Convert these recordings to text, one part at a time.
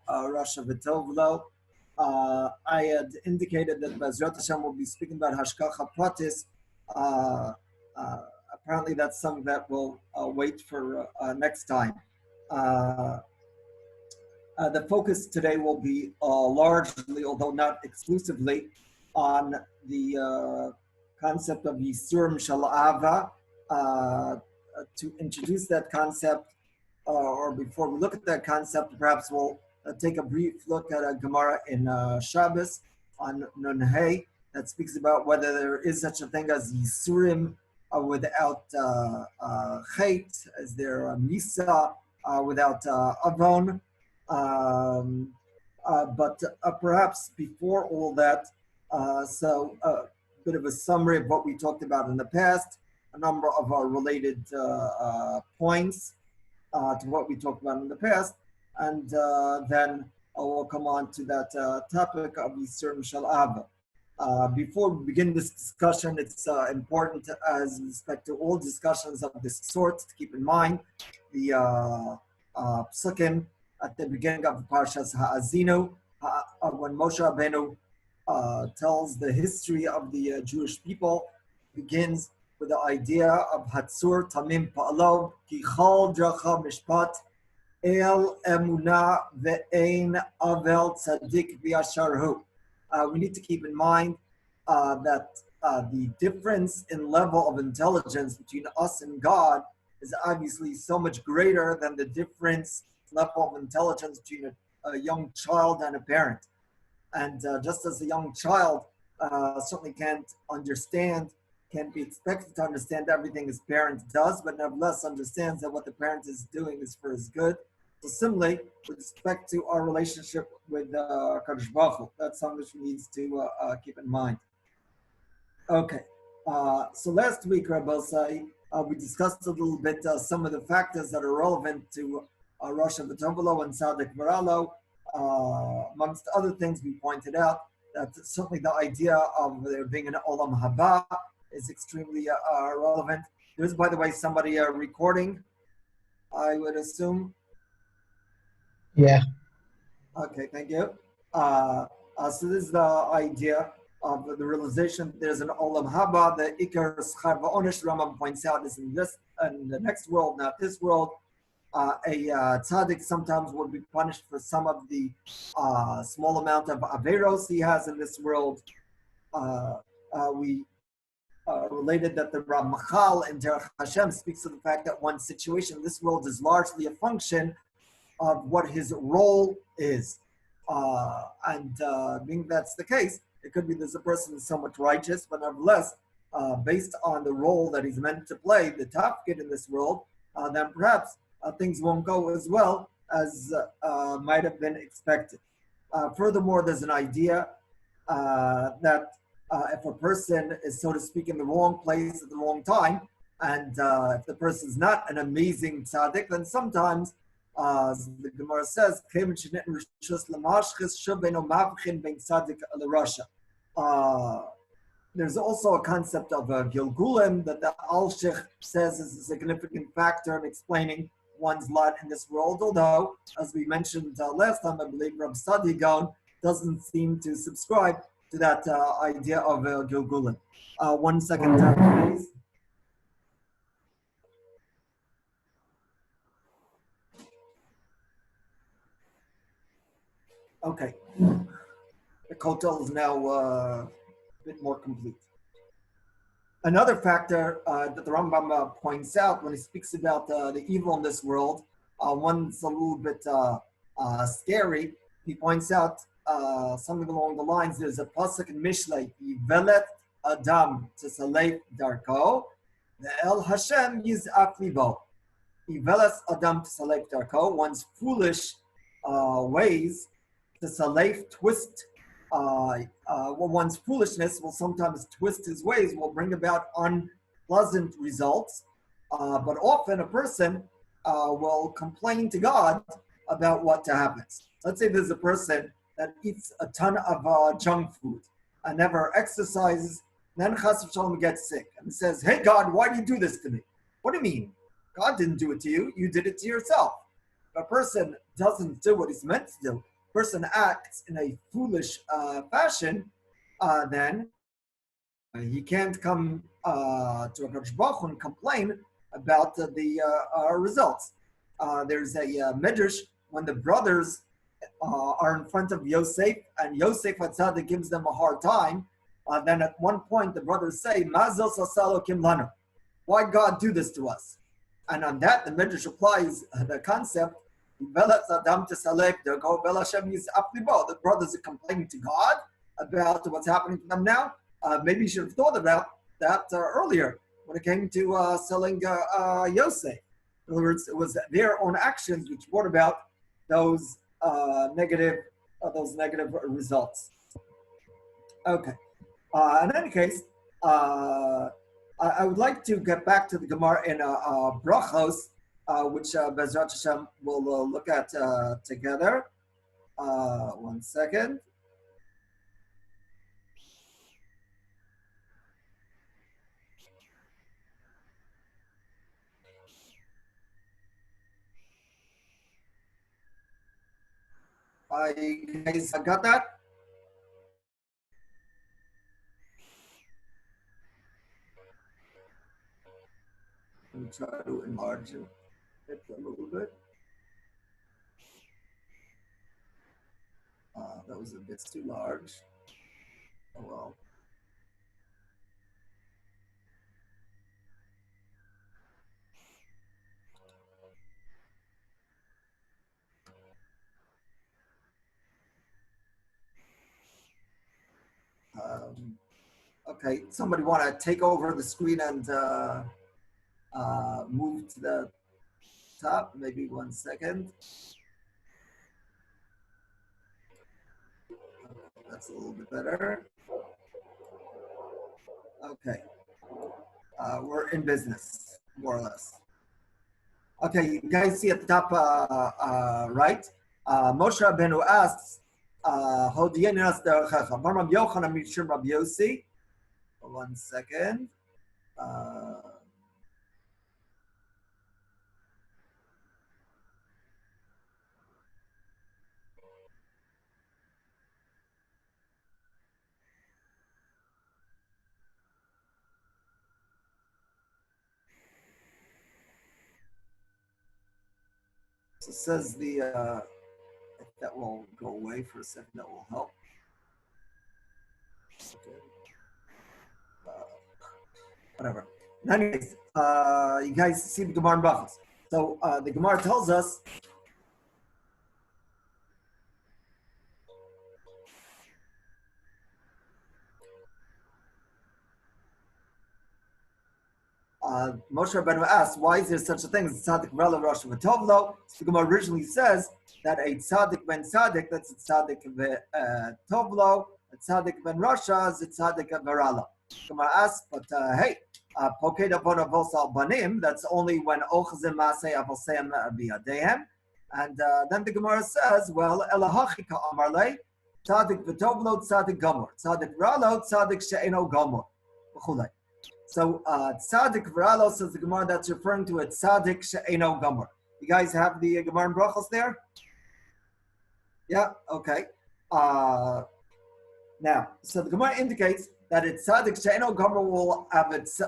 Rasha V'Tovlo. I had indicated that Bezrat Hashem will be speaking about Hashkacha Pratis. Apparently that's something that will wait for next time. The focus today will be largely, although not exclusively, on the concept of Yisurim Shel Ava. To introduce that concept, or before we look at that concept, perhaps we'll take a brief look at a Gemara in Shabbos on Nun Hey that speaks about whether there is such a thing as Yisurim without Chet, as there Misa without Avon. But perhaps before all that, so a bit of a summary of what we talked about in the past, a number of our related points to what we talked about in the past, and then we'll come on to that topic of Yisurim Shel Ava. Before we begin this discussion, it's important, as respect to all discussions of this sort, to keep in mind the psukim at the beginning of Parshas Ha'azinu, when Moshe Rabbeinu tells the history of the Jewish people, begins with the idea of Hatzur Tamim Pa'alo, Ki Chal Dracha Mishpat, El Emunah Ve'ein Avel Tzaddik V'Yasharhu. We need to keep in mind that the difference in level of intelligence between us and God is obviously so much greater than the difference level of intelligence between a young child and a parent. And just as a young child certainly can't be expected to understand everything his parent does, but nevertheless understands that what the parent is doing is for his good. So similarly, with respect to our relationship with Kadosh Baruch Hu, that's something which we need to keep in mind. Okay, so last week, Rabbi Say, we discussed a little bit some of the factors that are relevant to Rosh Hashanah and Tzaddik Varalo. Amongst other things, we pointed out that certainly the idea of there being an Olam Haba is extremely relevant. There's, by the way, somebody recording, I would assume. Yeah. Okay, thank you. So this is the idea of the realization there's an Olam Haba. The Ikar Schar Va'onsh Rambam points out is in the next world, not this world. A tzaddik sometimes would be punished for some of the small amount of averos he has in this world. We related that the Ramachal in Derech Hashem speaks of the fact that one's situation in this world is largely a function of what his role is. And being that's the case, it could be there's a person who's somewhat righteous, but nevertheless, based on the role that he's meant to play, the top kid in this world, then perhaps things won't go as well as might have been expected. Furthermore, there's an idea that if a person is, so to speak, in the wrong place at the wrong time, and if the person is not an amazing tzaddik, then sometimes, as the Gemara says, there's also a concept of Gilgulim that the Al-Sheikh says is a significant factor in explaining one's lot in this world, although, as we mentioned last time, I believe Rab Sadi Gaon doesn't seem to subscribe to that idea of Gilgulim. 1 second, please. Okay. The kotel is now a bit more complete. Another factor that the Rambam points out when he speaks about the evil in this world, one's a little bit scary. He points out something along the lines, there's a pasuk in Mishlei, Yivelet Adam Tsalef Darko, the El Hashem Yiz'af Libo. Yivelet Adam Tsalef Darko, one's foolish ways, Tsalef, twist, one's foolishness will sometimes twist his ways, will bring about unpleasant results. But often a person will complain to God about what happens. Let's say there's a person that eats a ton of junk food and never exercises, then Chas v'Shalom gets sick and says, "Hey God, why do you do this to me?" What do you mean? God didn't do it to you, you did it to yourself. a person doesn't do what he's meant to do, person acts in a foolish fashion, then he can't come to a Kadosh Baruch Hu and complain about the results. There's a midrash when the brothers are in front of Yosef, and Yosef HaTzadik gives them a hard time. Then at one point the brothers say, "Mazos asalo kim lanu." Why God do this to us? And on that the midrash applies the concept. The brothers are complaining to God about what's happening to them now. Maybe you should have thought about that earlier when it came to selling Yosef. In other words, it was their own actions which brought about those negative results. Okay. In any case, I would like to get back to the Gemara in Brachos, which Bezrat Hashem will look at together. 1 second. You guys got that? Let me try to enlarge it a little bit. That was a bit too large. Oh well. Okay, somebody want to take over the screen and move to the top? Maybe 1 second. That's a little bit better. Okay. We're in business, more or less. Okay, you guys see at the top right? Moshe Rabbeinu asks, Hodienas derechecha. Bar Rabbi Yochanan mishum Rabbi Yossi. 1 second. So it says the, if that will go away for a second, that will help. Okay. Whatever. Anyways, you guys see the Gemara in Brachos. So the Gemara tells us Moshe Rabbeinu asks, why is there such a thing as tzaddik v'rala Rosh v'tovlo? So the Gemara originally says that a tzaddik ben tzaddik, that's a tzaddik v'tovlo, a tzaddik ben Rasha is a tzaddik v'rala. The Gemara asks, but hey, poked avon avos al banim, that's only when ochzim masei avoseim biyadehem. And then the Gemara says, well, elahachi ka'amar lei, tzaddik v'tovlo, tzaddik gomor, tzaddik v'ralo, tzaddik she'eno gomor, v'chulei. So tzaddik v'ralo, says the Gemara, that's referring to a tzaddik she'eno gomor. You guys have the Gemara in Brachos there? Yeah, okay. Now, so the Gemara indicates that it's tzaddik she'eno gomor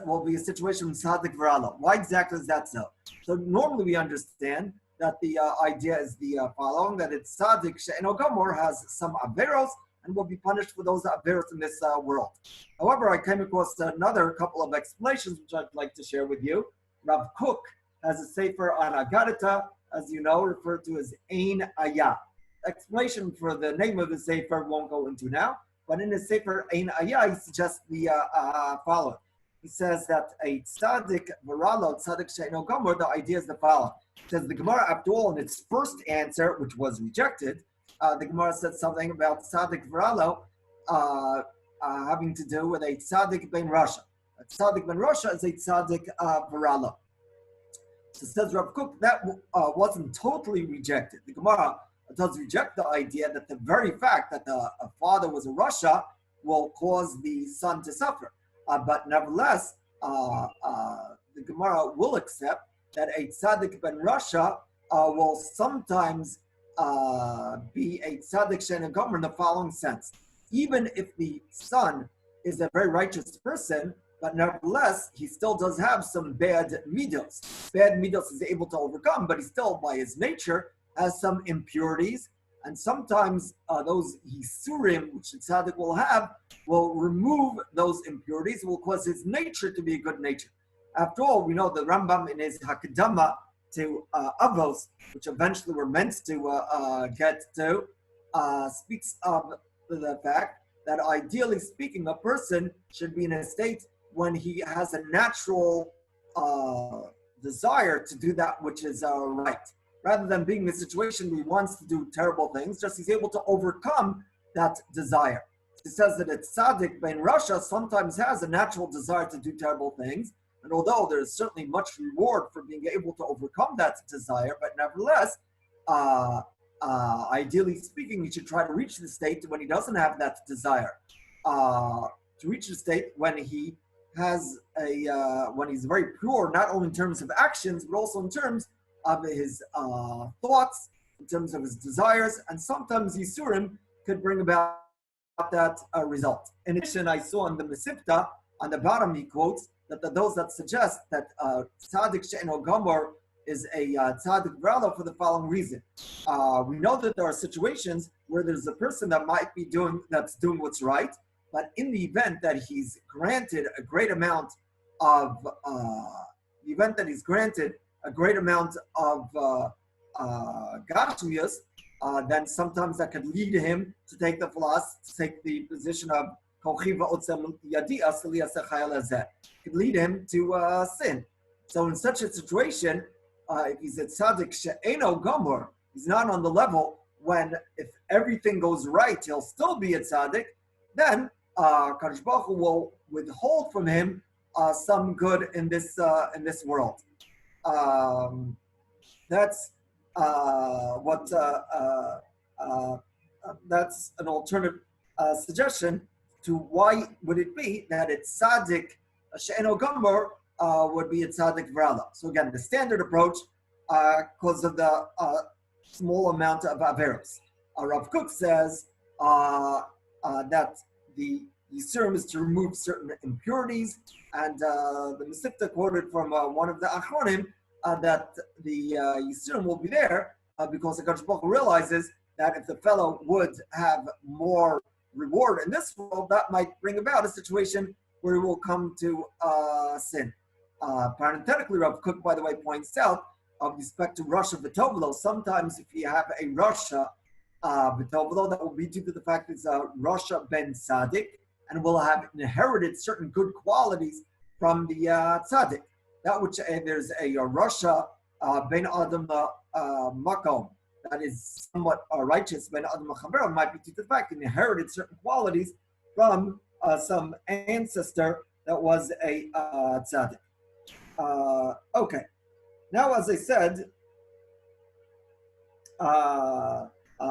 will be a situation with tzaddik v'ralo. Why exactly is that so? So normally we understand that the idea is the following, that it's tzaddik she'eno gomor has some averos and will be punished for those averos in this world. However, I came across another couple of explanations which I'd like to share with you. Rav Kook has a sefer on Agadita, as you know, referred to as Ein Ayah. Explanation for the name of the sefer won't go into now, but in his sefer Ein Ayah, he suggests the following. He says that a tzaddik v'ralo, tzaddik she'eno gomor, the idea is the following. He says the Gemara, after all, in its first answer, which was rejected, the Gemara said something about tzaddik v'ralo having to do with a tzaddik ben Rasha. A tzaddik ben Rasha is a tzaddik v'ralo. So says Rav Kook, that wasn't totally rejected. The Gemara does reject the idea that the very fact that a father was a Rasha will cause the son to suffer. But nevertheless, the Gemara will accept that a tzaddik ben Rasha will sometimes be a tzaddik she'eino gomer in the following sense. Even if the son is a very righteous person, but nevertheless, he still does have some bad midos. Bad midos is able to overcome, but he still, by his nature, has some impurities. And sometimes those yisurim, which the tzaddik will have, will remove those impurities, will cause his nature to be a good nature. After all, we know the Rambam in his Hakadama to Avos, which eventually we're meant to get to, speaks of the fact that ideally speaking, a person should be in a state when he has a natural desire to do that which is right. Rather than being in a situation where he wants to do terrible things, just he's able to overcome that desire. It says that a tzaddik ben Rasha sometimes has a natural desire to do terrible things, and although there is certainly much reward for being able to overcome that desire, but nevertheless, ideally speaking, he should try to reach the state when he doesn't have that desire. To reach the state when he has when he's very pure, not only in terms of actions, but also in terms of his thoughts, in terms of his desires, and sometimes Yisurim could bring about that result. In addition, I saw in the Mesivta, on the bottom he quotes, that those that suggest that Tzaddik she'eino gomer is a tzaddik brother for the following reason. We know that there are situations where there's a person that might be doing what's right, but in the event that he's granted a great amount of gashmius, then sometimes that could lead him to take the position of could lead him to sin. So in such a situation, if he's a tzaddik she'eino gomer, he's not on the level when if everything goes right, he'll still be a tzaddik, then Kadosh Baruch Hu will withhold from him some good in this world. That's that's an alternative suggestion to why would it be that it's tzaddik she'eino gomer would be a tzaddik v'rala. So again, the standard approach, because of the small amount of averos. Rav Kook says that the Yisurim is to remove certain impurities, and the Mesivta quoted from one of the Achronim that the Yisurim will be there because the Kadosh Baruch Hu realizes that if the fellow would have more reward in this world, that might bring about a situation where he will come to sin. Parenthetically, Rav Kook, by the way, points out, of respect to Rasha V'tovlo, sometimes if you have a Rasha V'tovlo, that will be due to the fact that it's a Rasha ben Tzaddik, and will have inherited certain good qualities from the Tzaddik. That which there's a Rasha ben Adam Makom, that is somewhat righteous, ben Adam Machaber, might be due to the fact that he inherited certain qualities from some ancestor that was a tzaddik. Okay, now as I said,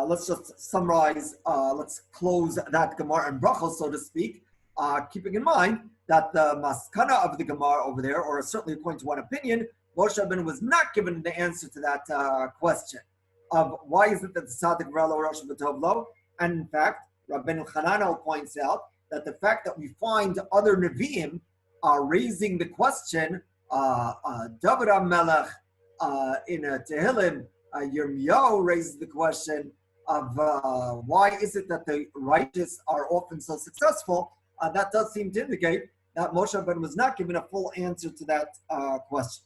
let's just summarize, let's close that Gemara and Brachos, so to speak, keeping in mind that the maskana of the Gemara over there, or certainly according to one opinion, Moshe Rabbeinu was not given the answer to that question of why is it that the tzaddik v'rala or Rasha V'tovlo, and in fact, Rabbeinu Chananel points out that the fact that we find other Nevi'im raising the question, David HaMelech in Tehillim, Yirmiyahu raises the question of why is it that the righteous are often so successful, that does seem to indicate that Moshe Rabbeinu was not given a full answer to that question.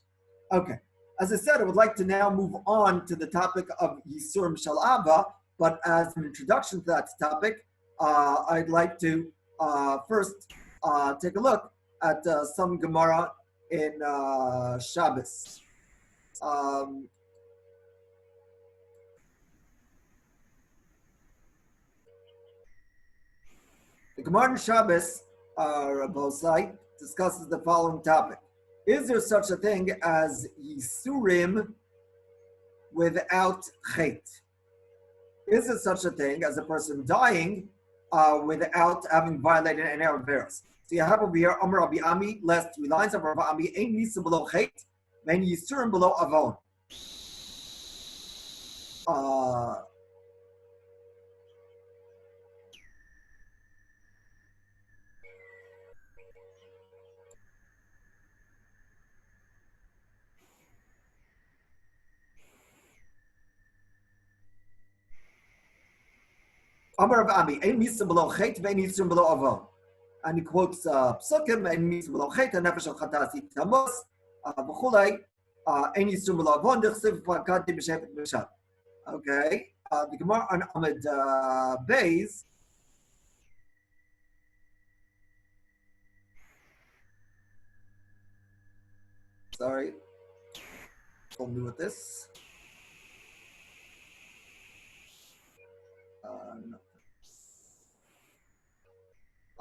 Okay, as I said, I would like to now move on to the topic of Yisurim Shel Ava, but as an introduction to that topic, I'd like to first take a look at some Gemara in Shabbos. The Gemara in Shabbos, Rabbosai, discusses the following topic. Is there such a thing as Yisurim without Chet? Is there such a thing as a person dying without having violated an Averos? So you have over here, Amar Rabbi Ami, last 3 lines of Rabbi Ami, Ein Nisa below Chet, Vein Yisurim below Avon. Amar Rav Ami, ein misa below chet, ve'ein yisurim below avon. And he quotes psukim, ein misa below chet, hanefesh al chatas itamos, v'chulei, ein yisurim below avon, dichsiv v'akati b'shepet b'shat. Okay, the Gemara on Amid Beis. Sorry, told me with this. No.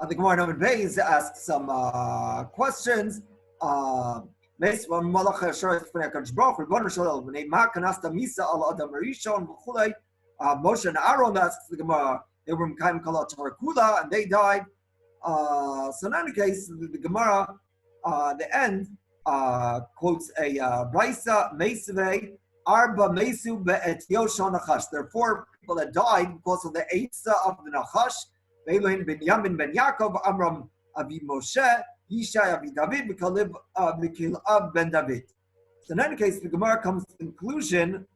The Gemara on Amid Beis asks some questions. Moses and Aaron asks the Gemara, they were Mekayim Kala Tarakula and they died. So in any case, the Gemara, the end, quotes a Brisa, Meseve, Arba Mesu Be'et Yoshon Nachash. There are 4 people that died because of the Eitzah of the Nachash. Ve'elohin ben Yamin ben Yaakov, Amram Avi Moshe, Yishai Avi David, Mikil ben David. So in any case, the Gemara comes to the conclusion,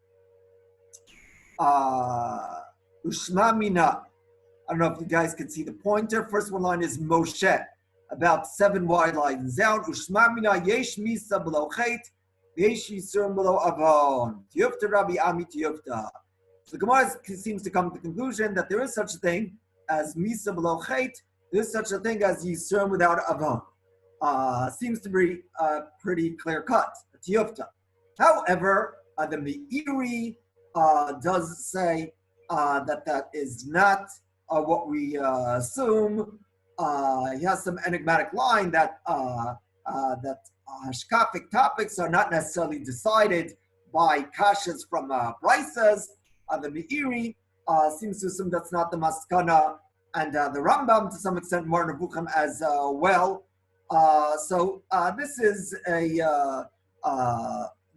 Ushma Mina. I don't know if you guys can see the pointer. First one line is Moshe, about 7 wide lines down. Ushma Mina Yesh Misa below Chet, Yesh Yisurim below Avon. Tiyufta Rabbi Ami Tiyufta. So the Gemara seems to come to the conclusion that there is such a thing as Misa below Chet, there is such a thing as Yisurim without Avon. Seems to be pretty clear cut. Tiyufta. However, the Meiri does say that is not what we assume. He has some enigmatic line that hashkafic topics are not necessarily decided by kashas from Brisas. The Meiri seems to assume that's not the Maskana, and the Rambam to some extent more Nebuchim as well. So this is a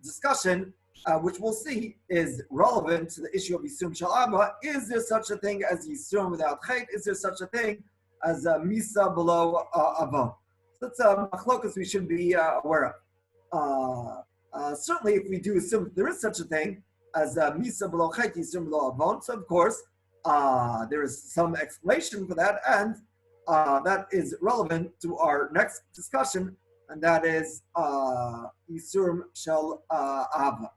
discussion which we'll see is relevant to the issue of Yisurim Shel Ava. Is there such a thing as Yisurim without Chet? Is there such a thing as Misa below Avon? So that's a machlokas we should be aware of. Certainly, if we do assume there is such a thing as Misa below Chet, Yisurim below Avon, so of course there is some explanation for that, and that is relevant to our next discussion, and that is Yisurim Shel Ava.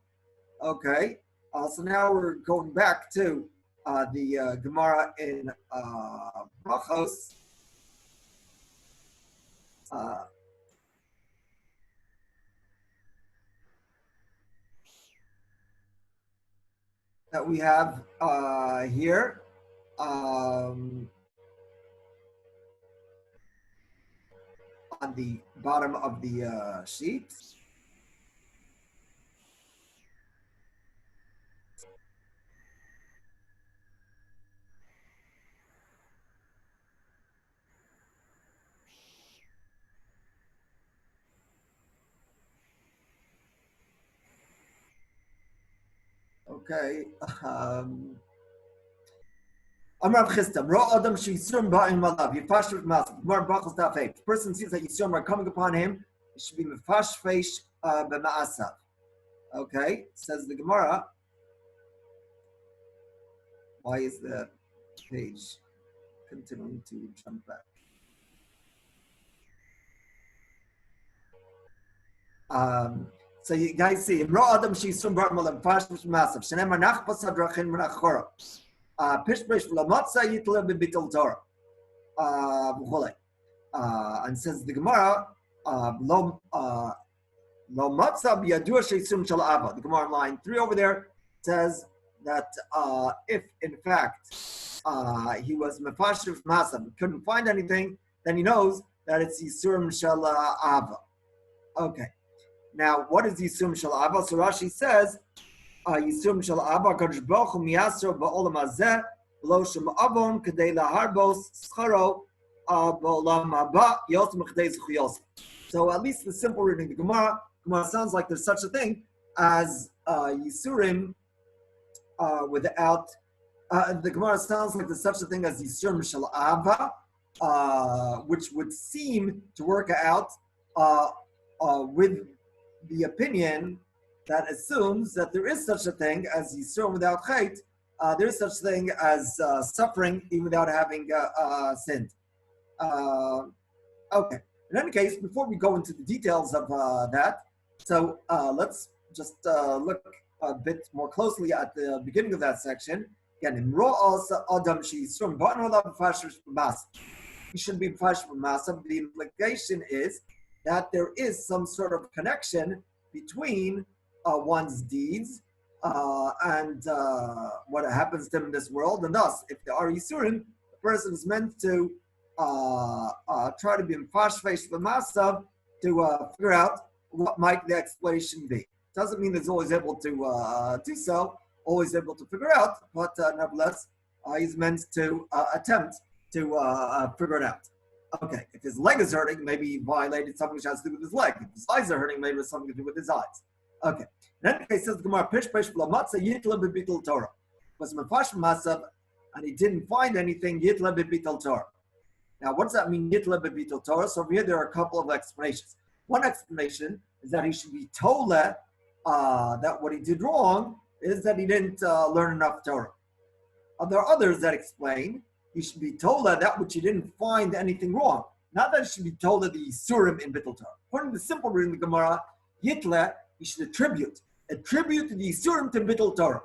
Okay, so now we're going back to the Gemara in Brachos. That we have here. On the bottom of the sheet. Okay. Amar Chistam, Ra Adam Shisurim Ba'im Malav, Yifash Masav, Mar Brachos Dafek. The person sees that Yisurim are coming upon him, it should be Mefash Feish B'Ma'asav. Okay, says the Gemara. Why is the page continuing to jump back? So you guys see, Ra Adam Shisurim Ba'im Malav, Yifash Masav, Shenem Anach Pasadrachin Menachora. Pishprish v'lamatza yitla b'bitul Torah. And says the Gemara, lo matzah b'yadua she'isum shel ava. The Gemara line 3 over there says that if in fact he was mefashif masav, couldn't find anything, then he knows that it's yisurim shel ava. Okay. Now, what is yisurim shel ava? So Rashi says. Yisurim shel Ava Kadosh Baruch Hu miyasro ba'olam hazeh lo shem avon kadei laharbos scharo ba'olam haba yosim kadei zechuyos. So at least the simple reading of the Gemara sounds like there's such a thing as Yisurim without. The Gemara sounds like there's such a thing as Yisurim Shel Ava, which would seem to work out with the opinion that assumes that there is such a thing as Yisurim without Chait. There is such thing as suffering even without having sinned. Okay. In any case, before we go into the details of that, so let's just look a bit more closely at the beginning of that section. Again, in Adam he should be masa. The implication is that there is some sort of connection between one's deeds and what happens to him in this world, and thus, if there are Yisurim, the person is meant to try to be mfashvesh b'masa to figure out what might the explanation be. Doesn't mean he's always able to do so, always able to figure out, but nevertheless, he's meant to attempt to figure it out. Okay, if his leg is hurting, maybe he violated something which has to do with his leg. If his eyes are hurting, maybe it's something to do with his eyes. Okay. In that case, says the Gemara, Pish Pish B'Lamatza Yitla B'Bitul Torah. Was Mefash Masav, and he didn't find anything Yitla B'Bitul Torah. Now, what does that mean, Yitla B'Bitul Torah? So over here, there are a couple of explanations. One explanation is that he should be told that what he did wrong is that he didn't learn enough Torah. There are others that explain he should be told that which he didn't find anything wrong. Not that he should be told that the Yisurim in Bitul Torah. According to the simple reading of the Gemara, Yitla, he should attribute the Yisurim to Bitul Torah.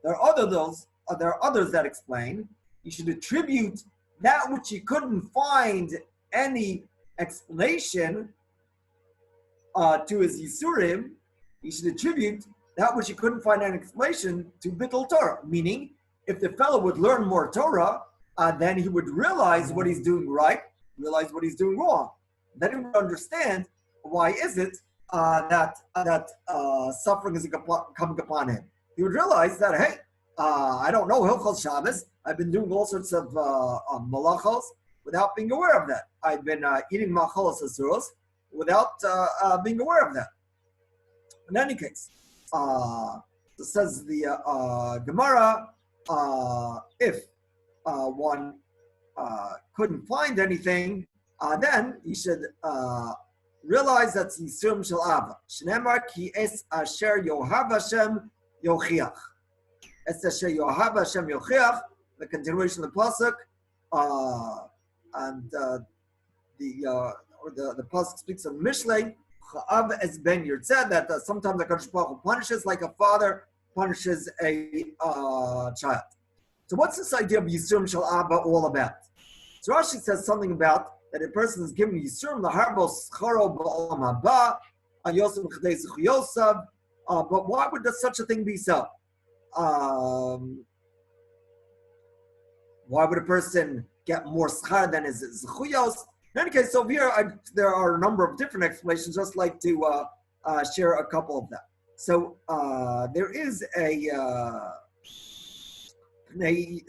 There are others that explain he should attribute that which he couldn't find any explanation to his Yisurim. He should attribute that which he couldn't find an explanation to Bitul Torah. Meaning, if the fellow would learn more Torah, then he would realize what he's doing right, realize what he's doing wrong. Then he would understand why is it that suffering is coming upon him. He would realize that, hey, I don't know Hilchos Shabbos. I've been doing all sorts of malachos without being aware of that. I've been eating machalos asuros without being aware of that. In any case, it says the Gemara, if one couldn't find anything, then he should realize that's Yisurim Shel Ava. Shneimar ki es asher yohav Hashem yochiach. Es asher yohav Hashem yochiach. The continuation of the pasuk, and the pasuk speaks of Mishlei. Cha'av es ben yirtzeh, that sometimes the Kadosh Baruch Hu punishes like a father punishes a child. So what's this idea of Yisurim Shel Ava all about? So Rashi says something about that a person is given Yisurim l'harbo scharo ba'olam haba yosem ch'dei zuchiyosav. But why would such a thing be so? Why would a person get more schar than his zechuyos? In any case, over here there are a number of different explanations. Just like to share a couple of them. So there is a Pnei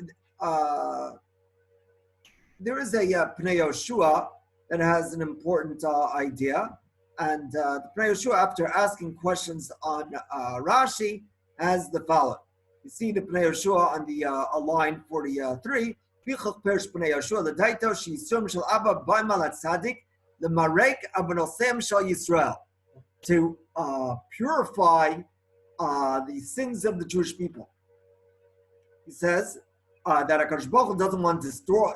Yoshua that has an important idea, and the Pnei Yoshua, after asking questions on Rashi, has the following. You see the Pnei Yoshua on the line 43. Pichach perish Pnei Yoshua l'daito she'yisurim shel Abba b'mal atzadik l'marek avanosem shel Yisrael, to purify the sins of the Jewish people. He says that HaKadosh Baruch Hu doesn't want to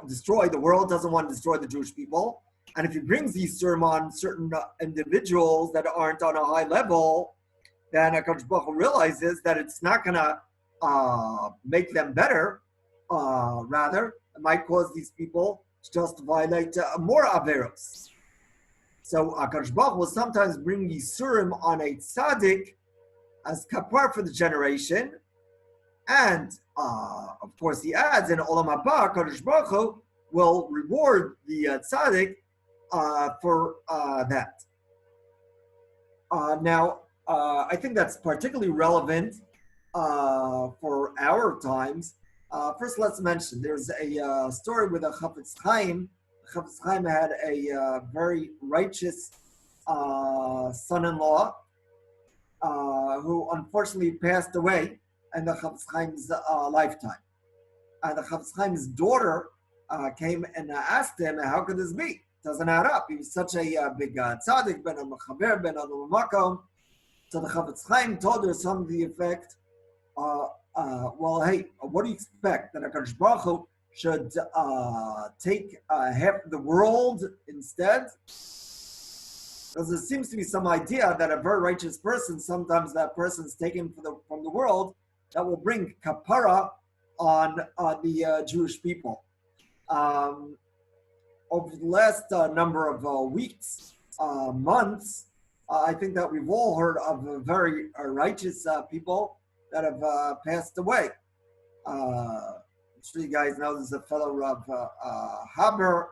destroy the world, doesn't want to destroy the Jewish people. And if he brings these Yisurim on certain individuals that aren't on a high level, then HaKadosh Baruch Hu realizes that it's not going to make them better. Rather, it might cause these people to just violate more Averos. So HaKadosh Baruch Hu will sometimes bring Yisurim on a tzaddik as kapar for the generation. And of course, he adds in Olam Haba, HaKadosh Baruch Hu will reward the tzaddik for that. Now, I think that's particularly relevant for our times. First, let's mention there's a story with a Chafetz Chaim. Chafetz Chaim had a very righteous son-in-law who unfortunately passed away in the Chafetz Chaim's lifetime. And the Chafetz Chaim's daughter came and asked him, how could this be? Doesn't add up. He was such a big tzaddik, ben al-Mechaber, ben al-Makom. So the Chafetz Chaim told her something to the effect, well, hey, what do you expect? That HaKadosh Baruch Hu should take half the world instead? Because there seems to be some idea that a very righteous person, sometimes that person is taken from the world, that will bring kapara on the Jewish people. Over the last number of weeks, months, I think that we've all heard of very righteous people that have passed away. I'm sure you guys know there's a fellow Rav Haber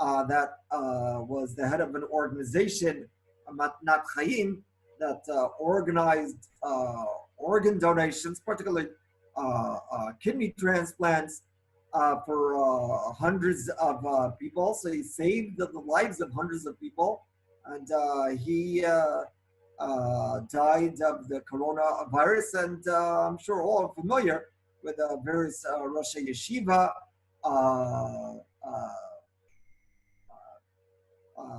that was the head of an organization, Matnat Chaim, that organized organ donations, particularly kidney transplants for hundreds of people. So he saved the lives of hundreds of people, and he died of the coronavirus. And I'm sure all are familiar with various Rosh Yeshiva,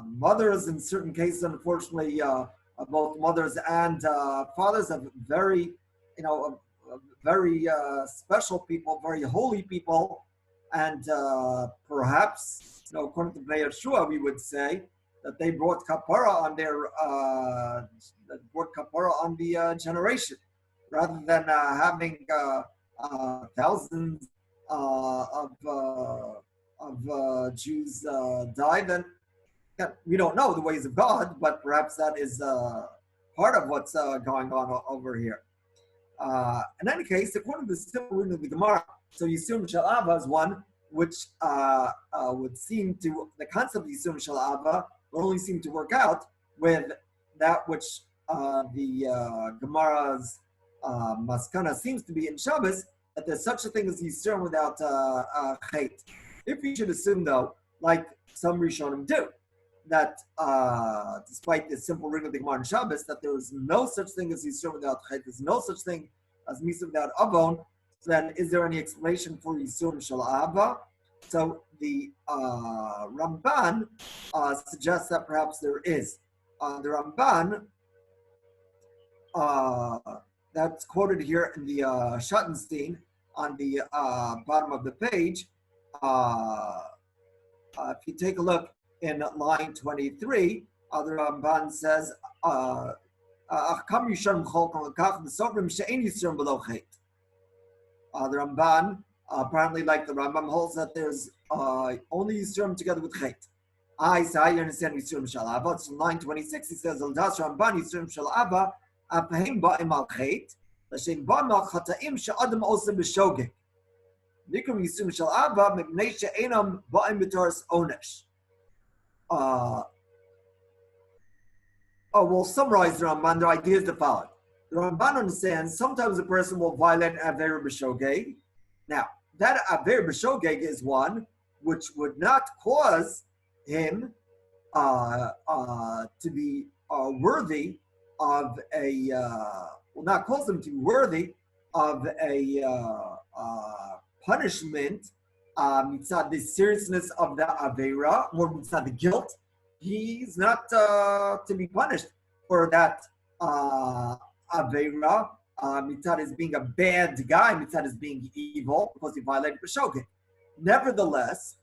mothers in certain cases, unfortunately, both mothers and fathers of very, very special people, very holy people, and perhaps, according to Bnei Yeshua, we would say that they brought kapara on the generation, rather than having thousands of Jews die. Then we don't know the ways of God, but perhaps that is part of what's going on over here. In any case, according to the simple reading of the Gemara, so Yisurim Shel Ava is one which would seem to, the concept of Yisurim Shel Ava would only seem to work out with that which the Gemara's Maskana seems to be in Shabbos, that there's such a thing as Yisurim without Chet. If we should assume, though, like some Rishonim do, that despite the simple reading of the Gemara in Shabbos, that there is no such thing as Yisurim without Chet, there's no such thing as Misa without Avon, so then is there any explanation for Yisurim Shel Ava? So the Ramban suggests that perhaps there is. The Ramban, that's quoted here in the Schottenstein on the bottom of the page. If you take a look in line 23, the Ramban says, the Ramban, apparently like the Rambam, holds that there's only Yisurim together with Chet. So how you understand Yisurim Shel Ava? It's in line 26, he says, Aldas Ramban Yisurim Shel Ava, Apahim Ba'im Al Chet, Lashem Ba'im Al Chata'im She'adam Osa B'Shogeg. Nikram Yisurim Shel Ava, Mipnei She'enam Ba'im B'Toras Onesh. We'll summarize the Ramban. The idea is the following. The Ramban understands sometimes a person will violate Avera B'Shogeg. Now, that Avera B'Shogeg is one which would not cause him to be worthy of a, will not cause him to be worthy of a punishment mitzad the seriousness of the Avera, or mitzad the guilt. He's not to be punished for that Avera, mitzad is being a bad guy, mitzad is being evil, because he violated B'Shogeg. Nevertheless,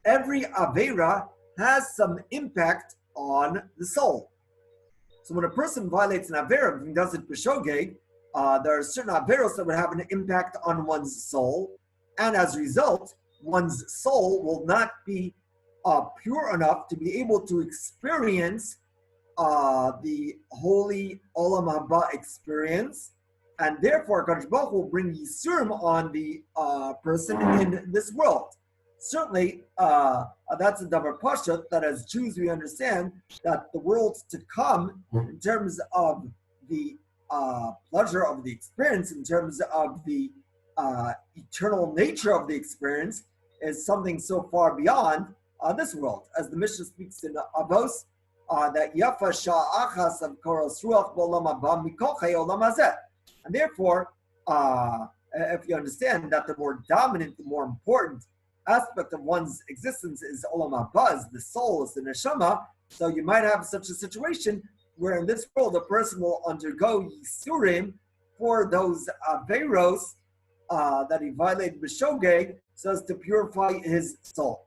every Avera has some impact on the soul. So when a person violates an Avera, if he does it B'Shogeg, there are certain Averos that would have an impact on one's soul, and as a result, one's soul will not be pure enough to be able to experience the holy Olam Haba experience, and therefore HaKadosh Baruch Hu will bring Yisurim on the person in this world. Certainly, that's a davar pashat, that as Jews we understand that the world to come, in terms of the pleasure of the experience, in terms of the eternal nature of the experience, is something so far beyond this world. As the Mishnah speaks in Avos, that Yafa Sha'achas of Koros Ruach B'Olam Haba Mikol Chayei Olam Hazeh. And therefore, if you understand that the more dominant, the more important aspect of one's existence is olam haba, the soul, is the neshama. So you might have such a situation where in this world a person will undergo yisurim for those averos that he violated b'shogeg, so as to purify his soul.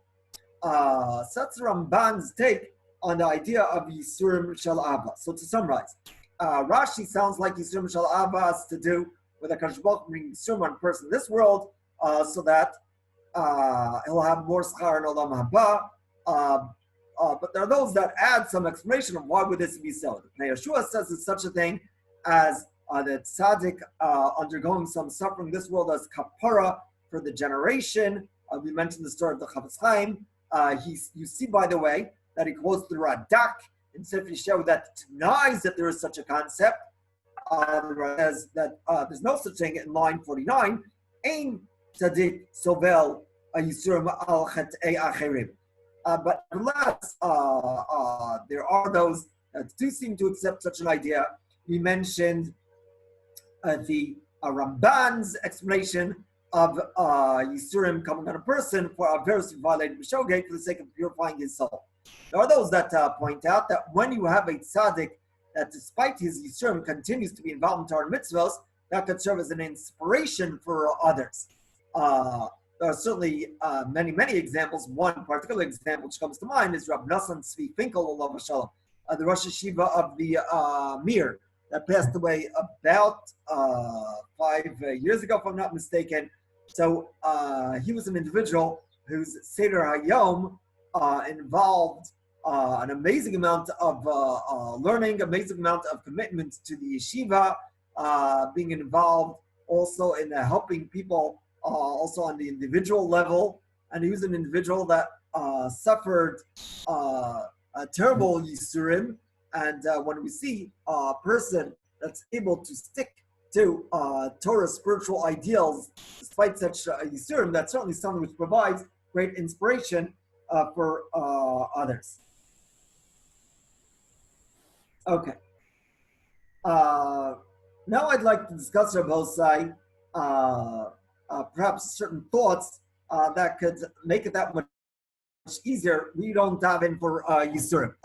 So that's Ramban's take on the idea of yisurim shel Ava. So to summarize, Rashi sounds like yisurim shel Ava has to do with a Kadosh Baruch Hu bringing yisurim on a person in this world, so that he'll have more schar in olam haba. But there are those that add some explanation of why would this be so. The Pnei Yeshua says it's such a thing as the tzaddik undergoing some suffering in this world as kapara for the generation. We mentioned the story of the Chafetz Chaim. You see, by the way, that he quotes the Radak in Sefer Yeshayahu that denies that there is such a concept. Says that there's no such thing in line 49. Ein tzaddik sovel yisurim al chetei acherim. But nonetheless, there are those that do seem to accept such an idea. We mentioned the Ramban's explanation of Yisurim coming on a person for a verse violated b'shogeg for the sake of purifying his soul. There are those that point out that when you have a tzaddik that despite his Yisurim continues to be involved in Torah and mitzvahs, that could serve as an inspiration for others. There are certainly many, many examples. One particular example which comes to mind is Rab Nassan Tzvi Finkel, the Rosh Yeshiva of the Mir, that passed away about 5 years ago, if I'm not mistaken. So he was an individual whose Seder Hayom involved an amazing amount of learning, amazing amount of commitment to the yeshiva, being involved also in helping people also on the individual level. And he was an individual that suffered a terrible yisurim. And when we see a person that's able to stick to Torah spiritual ideals despite such yisurim, that's certainly something which provides great inspiration for others. Okay. Now I'd like to discuss Rabbosai, perhaps certain thoughts that could make it that much easier. We don't dive in for Yisurim.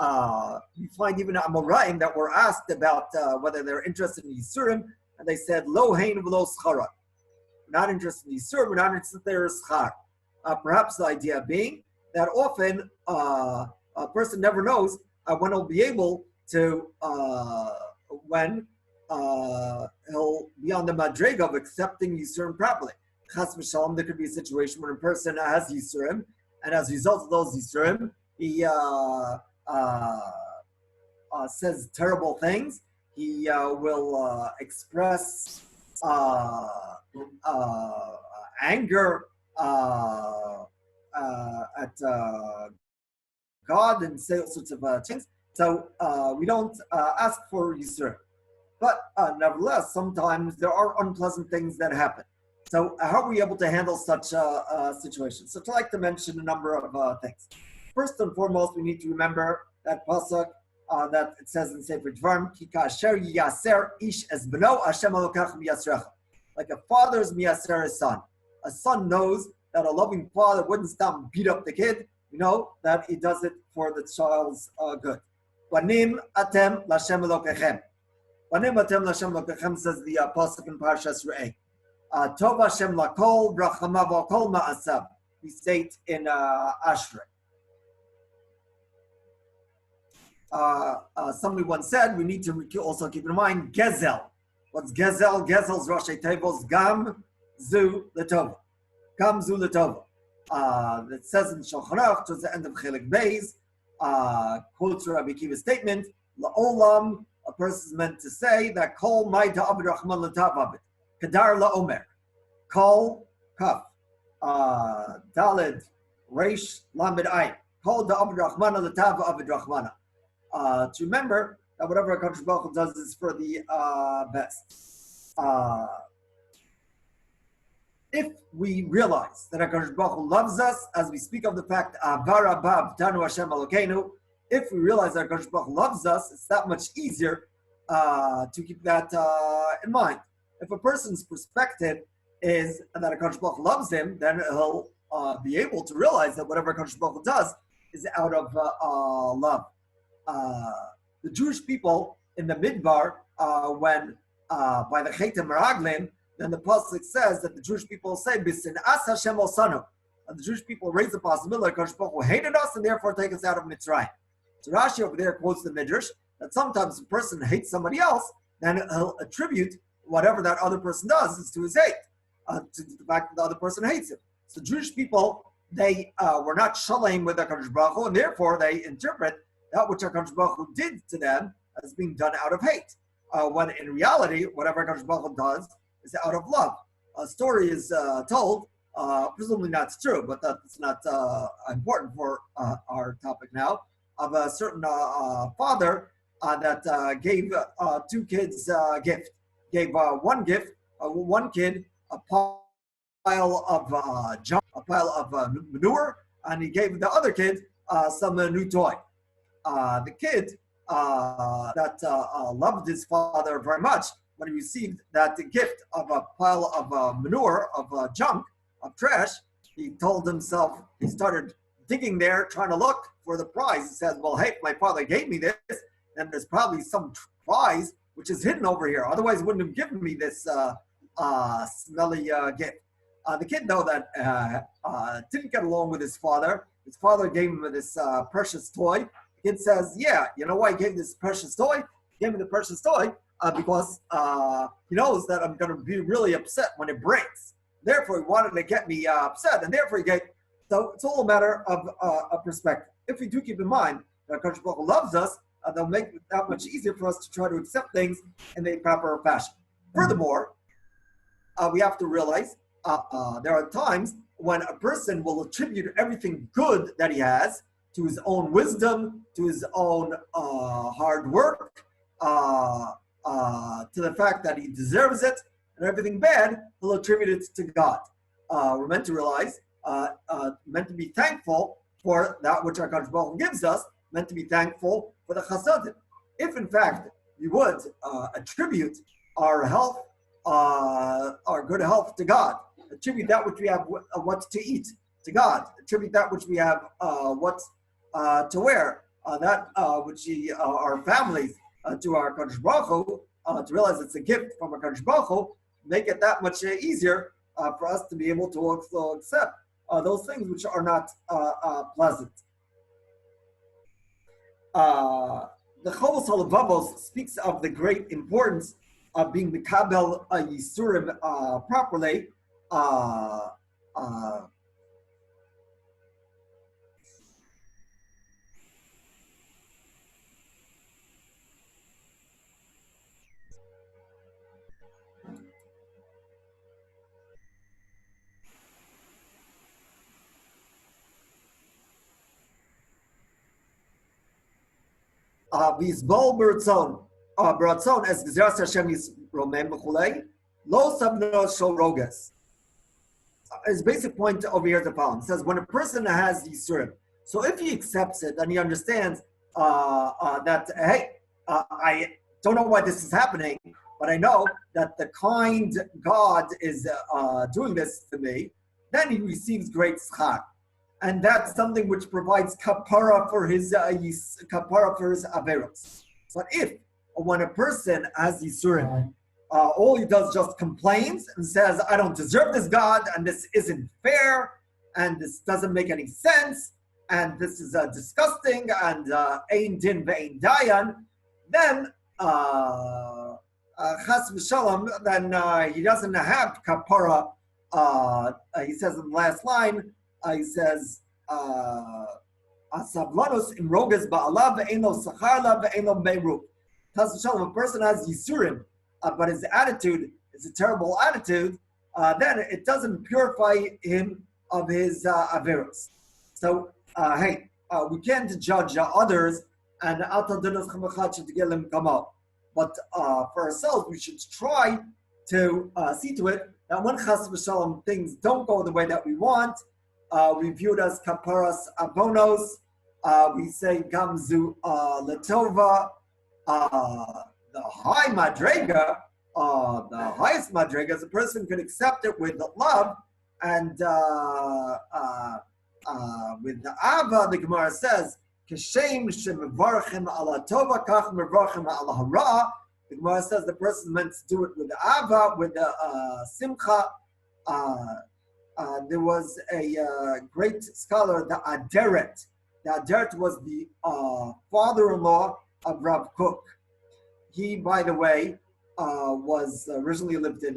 You find even Amoraim that were asked about whether they're interested in Yisurim, and they said, Lo hein v'lo schara. We're not interested in Yisurim, we're not interested in their schar. Perhaps the idea being that often a person never knows when he'll be able to, when he'll be on the madrega of accepting Yisurim properly. Chas v'shalom, there could be a situation where a person has Yisurim, and as a result of those Yisurim, he says terrible things. He will express anger at God and say all sorts of things. So we don't ask for Yisurim. But nevertheless, sometimes there are unpleasant things that happen. So how are we able to handle such situations? So I'd like to mention a number of things. First and foremost, we need to remember that pasuk that it says in Sefer Dvarim, Ki ka'asher yaser ish es beno, Hashem alokach miyasrecha. Like a father's miyaser his son. A son knows that a loving father wouldn't stop and beat up the kid. You know that he does it for the child's good. Banim atem l'Hashem elokechem. Banim atem l'Hashem elokechem, says the pasuk in Parshas Re'eh. Tov Hashem lakol, brachamav alkol ma'asav. We state in Ashrei. Somebody once said we need to also keep in mind Gezel. What's Gezel? Gezel's Rashi Tevos Gam Zu L'Tova. Gam Zu L'Tova. It says in Shulchan Aruch towards the end of Chelik Beis, quotes Rabbi Akiva's statement, La'olam, a person is meant to say that Kol Mai Ta'abed Rahman L'Tav Abed. Kadar la'omer, kol kaf, dalid, reish, lamed ayin, kol da'abed rachmana l'tav abed rachmana. To remember that whatever HaKadosh Baruch Hu does is for the best. If we realize that HaKadosh Baruch Hu loves us, as we speak of the fact, Avara Bav Tanu Hashem Elokeinu, if we realize that HaKadosh Baruch Hu loves us, it's that much easier to keep that in mind. If a person's perspective is that HaKadosh Baruch Hu loves him, then he'll be able to realize that whatever HaKadosh Baruch Hu does is out of love. The Jewish people in the Midbar, when by the Chetem Meraglim, then the pasuk says that the Jewish people say, "B'sin'as Hashem osanu." The Jewish people raise the possibility that HaKadosh Baruch Hu hated us and therefore take us out of Mitzrayim. So Rashi over there quotes the Midrash that sometimes a person hates somebody else, then he'll attribute whatever that other person does is to his hate, to the fact that the other person hates him. So Jewish people, they were not shalom with HaKadosh Baruch Hu, and therefore they interpret that which HaKadosh Baruch Hu did to them as being done out of hate. When in reality, whatever HaKadosh Baruch Hu does is out of love. A story is told, presumably not true, but that's not important for our topic now, of a certain father that gave two kids a gift. Gave one kid a pile of junk, a pile of manure, and he gave the other kid some new toy. The kid that loved his father very much, when he received that gift of a pile of manure, of junk, of trash, he told himself, he started digging there, trying to look for the prize. He said, well, hey, if my father gave me this, then there's probably some prize which is hidden over here. Otherwise, he wouldn't have given me this smelly gift. The kid, though, that didn't get along with his father gave him this precious toy. The kid says, yeah, you know why he gave me this precious toy? He gave me the precious toy because he knows that I'm going to be really upset when it breaks. Therefore, he wanted to get me upset, and therefore he gave. So it's all a matter of a perspective. If we do keep in mind that HaKadosh Baruch Hu loves us, they'll make it that much easier for us to try to accept things in the proper fashion. Furthermore, we have to realize there are times when a person will attribute everything good that he has to his own wisdom, to his own hard work, to the fact that he deserves it, and everything bad, he'll attribute it to God. We're meant to realize, meant to be thankful for that which our HaKadosh Baruch Hu gives us, meant to be thankful for the chasadim. If in fact we would attribute our health, our good health to God, attribute that which we have what to eat to God, attribute that which we have what to wear, that which our families to our HaKadosh Baruch Hu, to realize it's a gift from our HaKadosh Baruch Hu, make it that much easier for us to be able to also accept those things which are not pleasant. The Chovos HaLevavos speaks of the great importance of being Mikabel Yisurim properly. V'yizbol b'ratzon as gzeras Hashem yisromem v'chulei lo sabno shel roges. His basic point over here is the following. It says when a person has yisurim, so if he accepts it and he understands that hey, I don't know why this is happening, but I know that the kind God is doing this to me, then he receives great schar. And that's something which provides kapara for his averos. But when a person has yisurim, all he does just complains and says, "I don't deserve this God, and this isn't fair, and this doesn't make any sense, and this is disgusting, and ein din ve'ein dayan," then chas v'shalom, then he doesn't have kapara. He says in the last line. He says, "Asavlanus in roges ba'alav ve'eno sacharla ve'eno meru." A person has yisurim, but his attitude is a terrible attitude. Then it doesn't purify him of his averos. So, we can't judge others, and but for ourselves, we should try to see to it that when chas v'shalom things don't go the way that we want. We view it as kaparas abonos. We say gamzu letova. The high madrega the highest madrig, as a person could accept it with love, and with the Ava, the Gemara says, "Kashem shemevarchim ala tova kach mevarchim ala hara." The Gemara says the person meant to do it with the Ava, with the Simcha. There was a great scholar, the Aderet. The Aderet was the father-in-law of Rav Kook. He, by the way, was originally lived in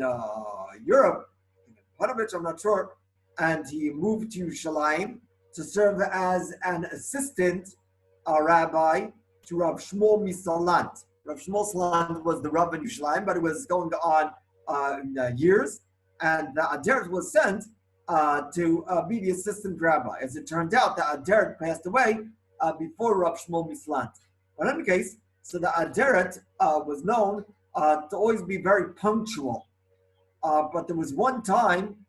Europe, in Panovich, I'm not sure, and he moved to Yerushalayim to serve as an assistant rabbi to Rav Shmuel Misalant. Rav Shmuel Salant was the Rav in Yerushalayim, but it was going on years, and the Aderet was sent to be the assistant rabbi. As it turned out, the Aderet passed away before Rav Shmuel Misalant. But in any case, so the Aderet was known to always be very punctual. But there was one time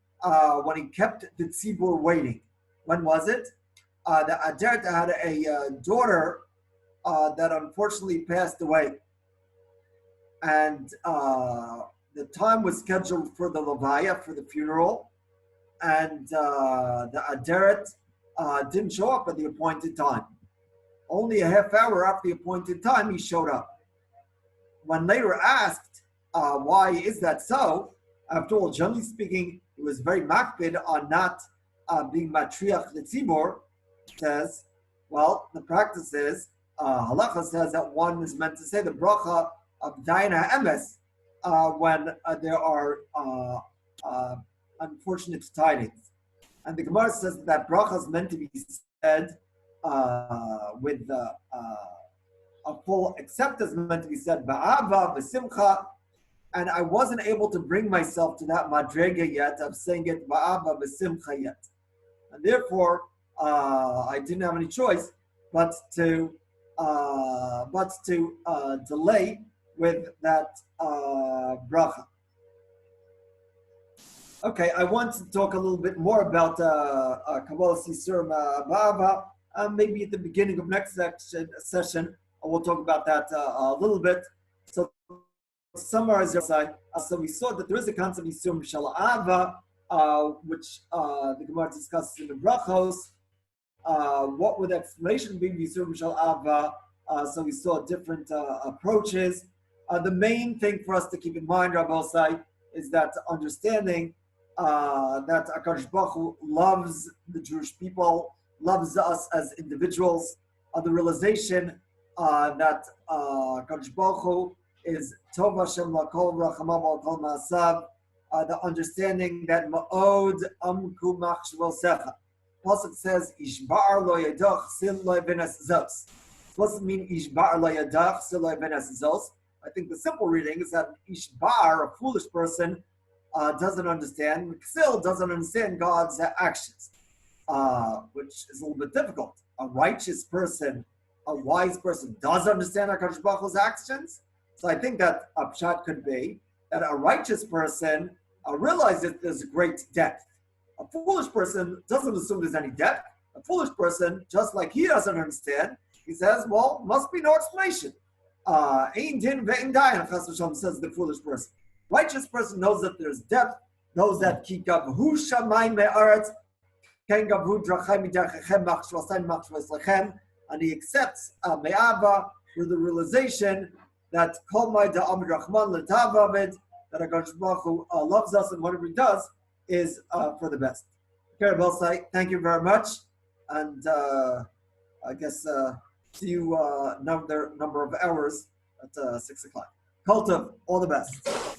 when he kept the tzibur waiting. When was it? The Aderet had a daughter that unfortunately passed away. And the time was scheduled for the Levaya, for the funeral. And the Aderet didn't show up at the appointed time. Only a half hour after the appointed time, he showed up. When later asked, why is that so? After all, generally speaking, it was very makpid on not being matriach the tzibor. Says, well, the practice is, halacha says that one is meant to say the bracha of dayan ha'emes when there are unfortunate tidings. And the Gemara says that bracha is meant to be said with a full acceptance, meant to be said ba'ava, b'simcha, and I wasn't able to bring myself to that madrega yet of saying it ba'ava, b'simcha yet. And therefore, I didn't have any choice but to delay with that bracha. Okay, I want to talk a little bit more about Kabbalah Yisurim Ba'ava. Maybe at the beginning of next session, we'll talk about that a little bit. So, to summarize your side, so we saw that there is a concept of Yisurim Shel Ava, which the Gemara discusses in the Brachos. What would the explanation be Yisurim Shel Ava? So we saw different approaches. The main thing for us to keep in mind, Rabbi Osai, is that understanding that HaKadosh Baruch Hu loves the Jewish people, loves us as individuals, the realization that HaKadosh Baruch Hu is Tov Hashem L'Kol Rachamav L'Kol Ma'asav, the understanding that Ma'od Amku Machshvosecha. Pasuk says, Ishbar lo yadach sil lo yevenes zos. What does it mean, Ishbar lo yadach sil lo yevenes zos? I think the simple reading is that Ishbar, a foolish person, doesn't understand. Ksil doesn't understand God's actions, which is a little bit difficult. A righteous person, a wise person, does understand HaKadosh Baruch Hu's actions. So I think that a pshat could be that a righteous person realizes there's a great depth. A foolish person doesn't assume there's any depth. A foolish person, just like he doesn't understand, he says, well, must be no explanation. Ein din ve'in dayan, Chas v'shalom, says the foolish person. Righteous person knows that there's depth, knows that ki gavhu shamayim me'aretz, ken gavhu drachai midachechem machshvasayim machshvaslechem, and he accepts me'ava through the realization that kol mai da'amid rachman l'tavavid, that HaKadosh Baruch Hu loves us, and whatever he does is for the best. Okay, Belsai, thank you very much, and I guess see you another number of hours at 6 o'clock. Kultiv, all the best.